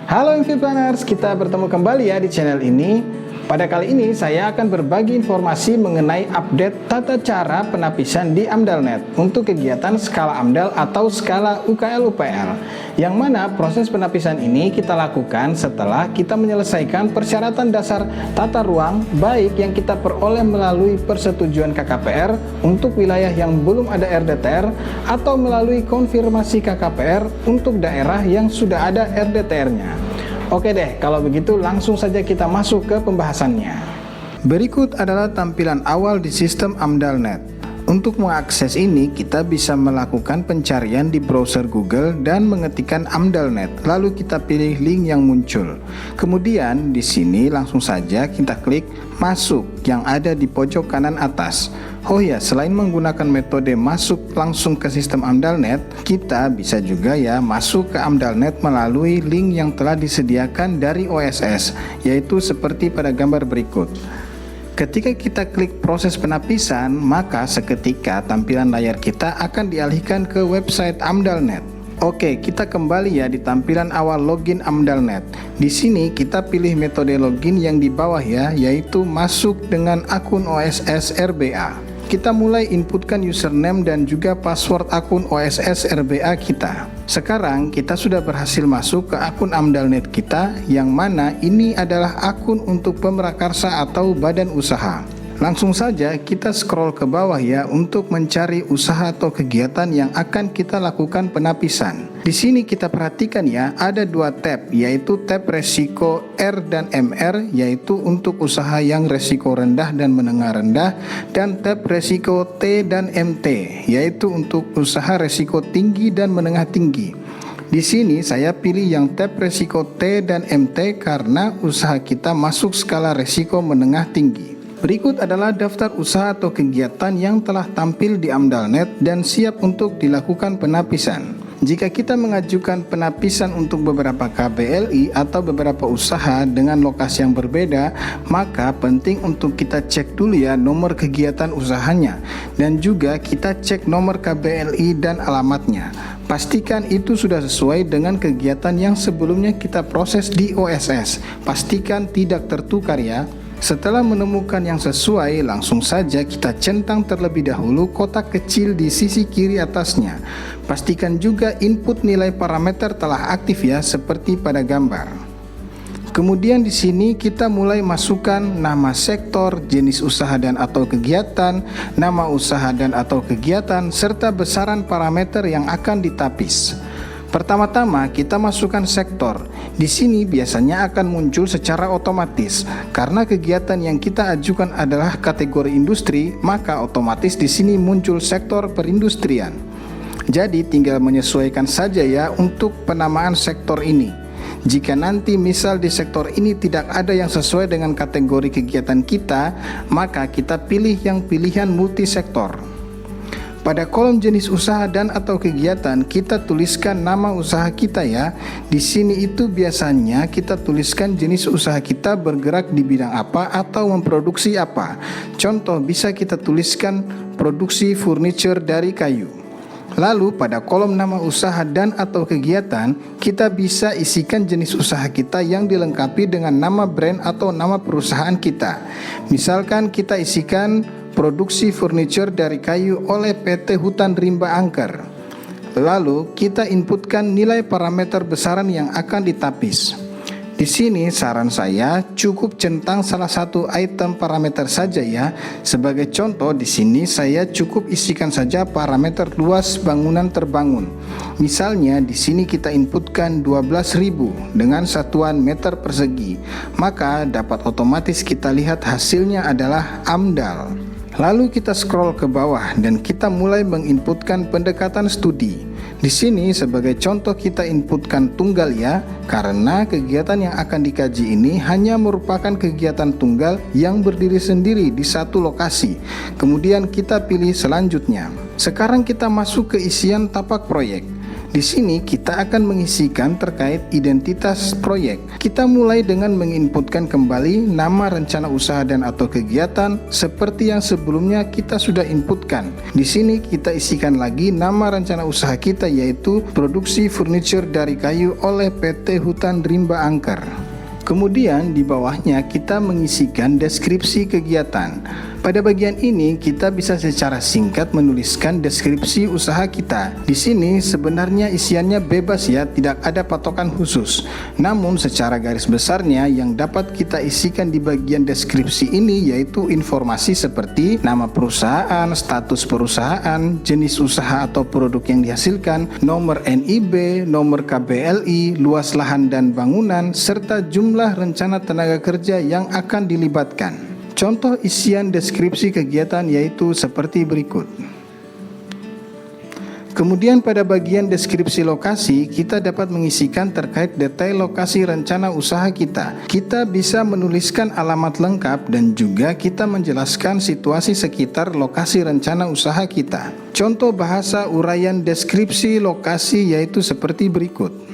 Halo Inviplaners, kita bertemu kembali ya di channel ini. Pada kali ini saya akan berbagi informasi mengenai update tata cara penapisan di AmdalNet untuk kegiatan skala AMDAL atau skala UKL-UPL, yang mana proses penapisan ini kita lakukan setelah kita menyelesaikan persyaratan dasar tata ruang baik yang kita peroleh melalui persetujuan KKPR untuk wilayah yang belum ada RDTR atau melalui konfirmasi KKPR untuk daerah yang sudah ada RDTR-nya. Oke deh, kalau begitu langsung saja kita masuk ke pembahasannya. Berikut adalah tampilan awal di sistem AmdalNet. Untuk mengakses ini, kita bisa melakukan pencarian di browser Google dan mengetikkan AmdalNet. Lalu kita pilih link yang muncul. Kemudian di sini langsung saja kita klik masuk yang ada di pojok kanan atas. Oh ya, selain menggunakan metode masuk langsung ke sistem AmdalNet, kita bisa juga ya masuk ke AmdalNet melalui link yang telah disediakan dari OSS, yaitu seperti pada gambar berikut. Ketika kita klik proses penapisan, maka seketika tampilan layar kita akan dialihkan ke website AmdalNet. Oke, kita kembali ya di tampilan awal login AmdalNet. Di sini kita pilih metode login yang di bawah ya, yaitu masuk dengan akun OSS RBA. Kita mulai inputkan username dan juga password akun OSS RBA kita. Sekarang kita sudah berhasil masuk ke akun AmdalNet kita, yang mana ini adalah akun untuk pemrakarsa atau badan usaha. Langsung saja kita scroll ke bawah ya untuk mencari usaha atau kegiatan yang akan kita lakukan penapisan. Di sini kita perhatikan ya, ada dua tab, yaitu tab resiko R dan MR, yaitu untuk usaha yang resiko rendah dan menengah rendah, dan tab resiko T dan MT, yaitu untuk usaha resiko tinggi dan menengah tinggi. Di sini saya pilih yang tab resiko T dan MT karena usaha kita masuk skala resiko menengah tinggi. Berikut adalah daftar usaha atau kegiatan yang telah tampil di AmdalNet dan siap untuk dilakukan penapisan. Jika kita mengajukan penapisan untuk beberapa KBLI atau beberapa usaha dengan lokasi yang berbeda, maka penting untuk kita cek dulu ya nomor kegiatan usahanya, dan juga kita cek nomor KBLI dan alamatnya. Pastikan itu sudah sesuai dengan kegiatan yang sebelumnya kita proses di OSS. Pastikan tidak tertukar ya. Setelah menemukan yang sesuai, langsung saja kita centang terlebih dahulu kotak kecil di sisi kiri atasnya. Pastikan juga input nilai parameter telah aktif ya, seperti pada gambar. Kemudian di sini kita mulai masukkan nama sektor, jenis usaha dan atau kegiatan, nama usaha dan atau kegiatan, serta besaran parameter yang akan ditapis. Pertama-tama kita masukkan sektor. Di sini biasanya akan muncul secara otomatis karena kegiatan yang kita ajukan adalah kategori industri, maka otomatis di sini muncul sektor perindustrian. Jadi tinggal menyesuaikan saja ya untuk penamaan sektor ini. Jika nanti misal di sektor ini tidak ada yang sesuai dengan kategori kegiatan kita, maka kita pilih yang pilihan multisektor. Pada kolom jenis usaha dan atau kegiatan kita tuliskan nama usaha kita ya. Di sini itu biasanya kita tuliskan jenis usaha kita bergerak di bidang apa atau memproduksi apa. Contoh bisa kita tuliskan produksi furniture dari kayu. Lalu pada kolom nama usaha dan atau kegiatan kita bisa isikan jenis usaha kita yang dilengkapi dengan nama brand atau nama perusahaan kita. Misalkan kita isikan produksi furniture dari kayu oleh PT Hutan Rimba Angker. Lalu kita inputkan nilai parameter besaran yang akan ditapis. Di sini saran saya cukup centang salah satu item parameter saja ya. Sebagai contoh di sini saya cukup isikan saja parameter luas bangunan terbangun. Misalnya di sini kita inputkan 12.000 dengan satuan meter persegi. Maka dapat otomatis kita lihat hasilnya adalah AMDAL. Lalu kita scroll ke bawah dan kita mulai menginputkan pendekatan studi. Di sini sebagai contoh kita inputkan tunggal ya, karena kegiatan yang akan dikaji ini hanya merupakan kegiatan tunggal yang berdiri sendiri di satu lokasi. Kemudian kita pilih selanjutnya. Sekarang kita masuk ke isian tapak proyek. Di sini kita akan mengisikan terkait identitas proyek. Kita mulai dengan menginputkan kembali nama rencana usaha dan atau kegiatan seperti yang sebelumnya kita sudah inputkan. Di sini kita isikan lagi nama rencana usaha kita, yaitu produksi furniture dari kayu oleh PT Hutan Rimba Angker. Kemudian di bawahnya kita mengisikan deskripsi kegiatan. Pada bagian ini kita bisa secara singkat menuliskan deskripsi usaha kita. Di sini sebenarnya isiannya bebas ya, tidak ada patokan khusus. Namun secara garis besarnya yang dapat kita isikan di bagian deskripsi ini yaitu informasi seperti nama perusahaan, status perusahaan, jenis usaha atau produk yang dihasilkan, nomor NIB, nomor KBLI, luas lahan dan bangunan, serta jumlah rencana tenaga kerja yang akan dilibatkan. Contoh isian deskripsi kegiatan yaitu seperti berikut. Kemudian pada bagian deskripsi lokasi, kita dapat mengisikan terkait detail lokasi rencana usaha kita. Kita bisa menuliskan alamat lengkap dan juga kita menjelaskan situasi sekitar lokasi rencana usaha kita. Contoh bahasa uraian deskripsi lokasi yaitu seperti berikut.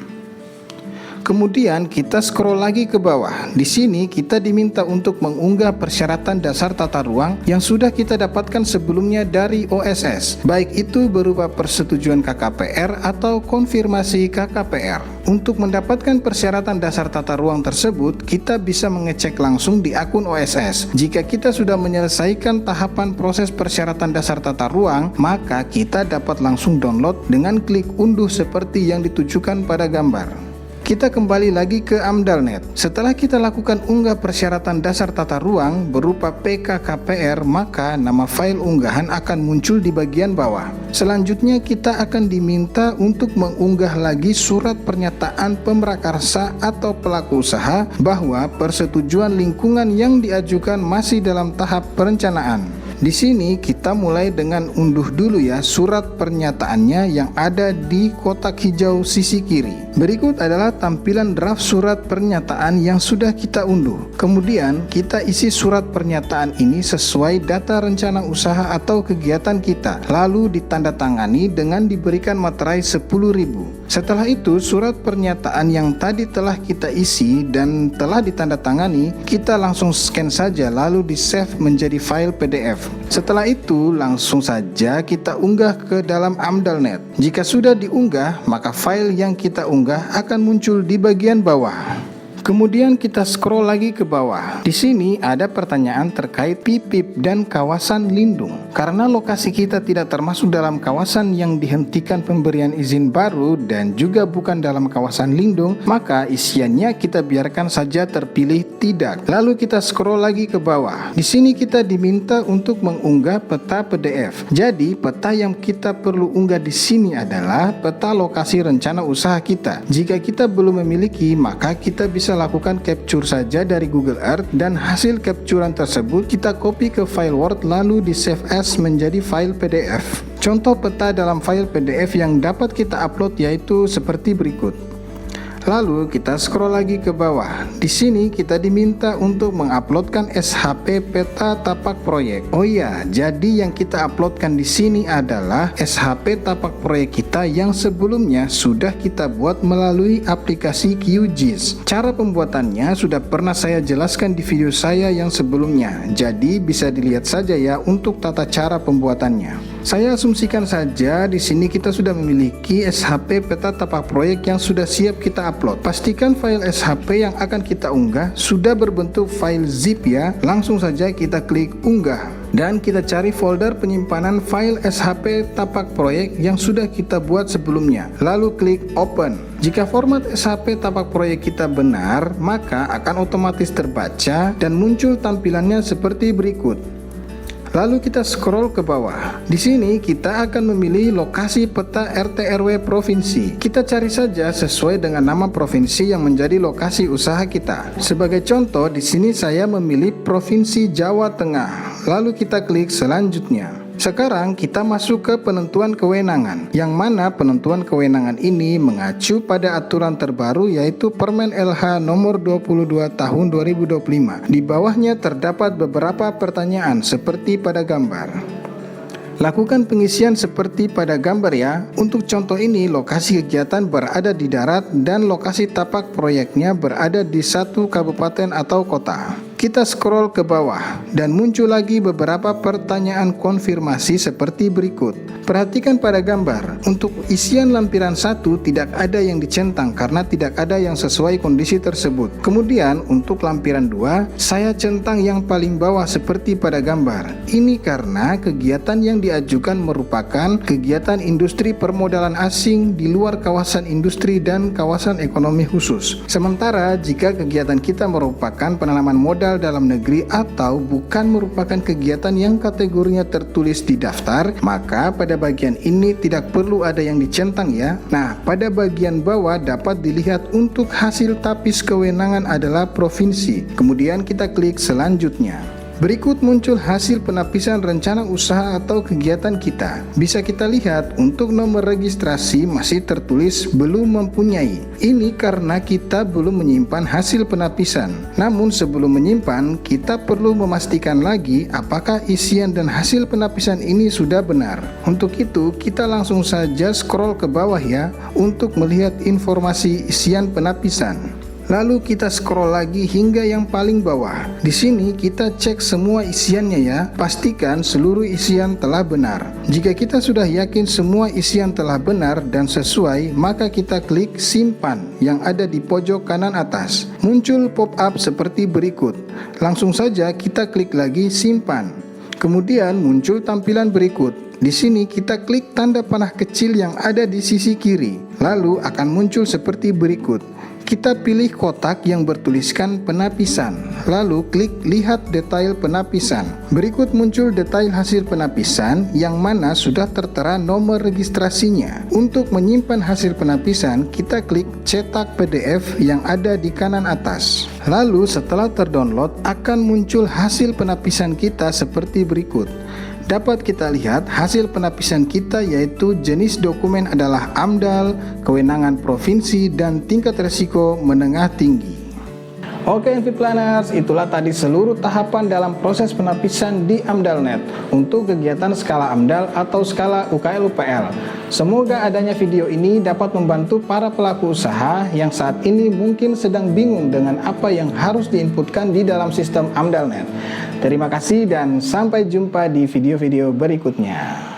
Kemudian kita scroll lagi ke bawah. Di sini kita diminta untuk mengunggah persyaratan dasar tata ruang yang sudah kita dapatkan sebelumnya dari OSS, baik itu berupa persetujuan KKPR atau konfirmasi KKPR. Untuk mendapatkan persyaratan dasar tata ruang tersebut, kita bisa mengecek langsung di akun OSS. Jika kita sudah menyelesaikan tahapan proses persyaratan dasar tata ruang, maka kita dapat langsung download dengan klik unduh seperti yang ditujukan pada gambar. Kita kembali lagi ke AmdalNet. Setelah kita lakukan unggah persyaratan dasar tata ruang berupa PKKPR, maka nama file unggahan akan muncul di bagian bawah. Selanjutnya kita akan diminta untuk mengunggah lagi surat pernyataan pemrakarsa atau pelaku usaha bahwa persetujuan lingkungan yang diajukan masih dalam tahap perencanaan. Di sini kita mulai dengan unduh dulu ya surat pernyataannya yang ada di kotak hijau sisi kiri. Berikut adalah tampilan draft surat pernyataan yang sudah kita unduh. Kemudian kita isi surat pernyataan ini sesuai data rencana usaha atau kegiatan kita, lalu ditandatangani dengan diberikan materai 10.000. Setelah itu surat pernyataan yang tadi telah kita isi dan telah ditandatangani, kita langsung scan saja lalu di save menjadi file PDF. Setelah itu langsung saja kita unggah ke dalam AmdalNet. Jika sudah diunggah, maka file yang kita unggah akan muncul di bagian bawah. Kemudian kita scroll lagi ke bawah. Di sini ada pertanyaan terkait PIPIP dan kawasan lindung. Karena lokasi kita tidak termasuk dalam kawasan yang dihentikan pemberian izin baru dan juga bukan dalam kawasan lindung, maka isiannya kita biarkan saja terpilih tidak. Lalu kita scroll lagi ke bawah. Di sini kita diminta untuk mengunggah peta PDF. Jadi peta yang kita perlu unggah di sini adalah peta lokasi rencana usaha kita. Jika kita belum memiliki, maka kita bisa lakukan capture saja dari Google Earth dan hasil capturean tersebut kita copy ke file Word lalu di save as menjadi file PDF. Contoh peta dalam file PDF yang dapat kita upload yaitu seperti berikut. Lalu kita scroll lagi ke bawah. Di sini kita diminta untuk menguploadkan SHP peta tapak proyek. Oh ya, jadi yang kita uploadkan di sini adalah SHP tapak proyek kita yang sebelumnya sudah kita buat melalui aplikasi QGIS. Cara pembuatannya sudah pernah saya jelaskan di video saya yang sebelumnya. Jadi bisa dilihat saja ya untuk tata cara pembuatannya. Saya asumsikan saja di sini kita sudah memiliki SHP peta tapak proyek yang sudah siap kita upload. Pastikan file SHP yang akan kita unggah sudah berbentuk file zip ya. Langsung saja kita klik unggah dan kita cari folder penyimpanan file SHP tapak proyek yang sudah kita buat sebelumnya. Lalu klik open. Jika format SHP tapak proyek kita benar, maka akan otomatis terbaca dan muncul tampilannya seperti berikut. Lalu kita scroll ke bawah. Di sini kita akan memilih lokasi peta RT RW provinsi. Kita cari saja sesuai dengan nama provinsi yang menjadi lokasi usaha kita. Sebagai contoh, di sini saya memilih Provinsi Jawa Tengah. Lalu kita klik selanjutnya. Sekarang kita masuk ke penentuan kewenangan, yang mana penentuan kewenangan ini mengacu pada aturan terbaru yaitu Permen LH nomor 22 tahun 2025. Di bawahnya terdapat beberapa pertanyaan seperti pada gambar. Lakukan pengisian seperti pada gambar ya. Untuk contoh ini, lokasi kegiatan berada di darat dan lokasi tapak proyeknya berada di satu kabupaten atau kota. Kita scroll ke bawah dan muncul lagi beberapa pertanyaan konfirmasi seperti berikut. Perhatikan pada gambar. Untuk isian lampiran 1 tidak ada yang dicentang karena tidak ada yang sesuai kondisi tersebut. Kemudian untuk lampiran 2, saya centang yang paling bawah seperti pada gambar. Ini karena kegiatan yang diajukan merupakan kegiatan industri permodalan asing di luar kawasan industri dan kawasan ekonomi khusus. Sementara jika kegiatan kita merupakan penanaman modal dalam negeri atau bukan merupakan kegiatan yang kategorinya tertulis di daftar, maka pada bagian ini tidak perlu ada yang dicentang ya. Nah, pada bagian bawah dapat dilihat untuk hasil tapis kewenangan adalah provinsi. Kemudian kita klik selanjutnya. Berikut muncul hasil penapisan rencana usaha atau kegiatan kita. Bisa kita lihat untuk nomor registrasi masih tertulis belum mempunyai. Ini karena kita belum menyimpan hasil penapisan. Namun sebelum menyimpan, kita perlu memastikan lagi apakah isian dan hasil penapisan ini sudah benar. Untuk itu, kita langsung saja scroll ke bawah ya untuk melihat informasi isian penapisan. Lalu kita scroll lagi hingga yang paling bawah. Di sini kita cek semua isiannya ya. Pastikan seluruh isian telah benar. Jika kita sudah yakin semua isian telah benar dan sesuai, maka kita klik simpan yang ada di pojok kanan atas. Muncul pop-up seperti berikut. Langsung saja kita klik lagi simpan. Kemudian muncul tampilan berikut. Di sini kita klik tanda panah kecil yang ada di sisi kiri. Lalu akan muncul seperti berikut. Kita pilih kotak yang bertuliskan penapisan, lalu klik lihat detail penapisan. Berikut muncul detail hasil penapisan yang mana sudah tertera nomor registrasinya. Untuk menyimpan hasil penapisan, kita klik cetak PDF yang ada di kanan atas. Lalu setelah terdownload akan muncul hasil penapisan kita seperti berikut. Dapat kita lihat hasil penapisan kita yaitu jenis dokumen adalah AMDAL, kewenangan provinsi, dan tingkat resiko menengah tinggi. Oke Planners, itulah tadi seluruh tahapan dalam proses penapisan di AmdalNet untuk kegiatan skala AMDAL atau skala UKL-UPL. Semoga adanya video ini dapat membantu para pelaku usaha yang saat ini mungkin sedang bingung dengan apa yang harus diinputkan di dalam sistem AmdalNet. Terima kasih dan sampai jumpa di video-video berikutnya.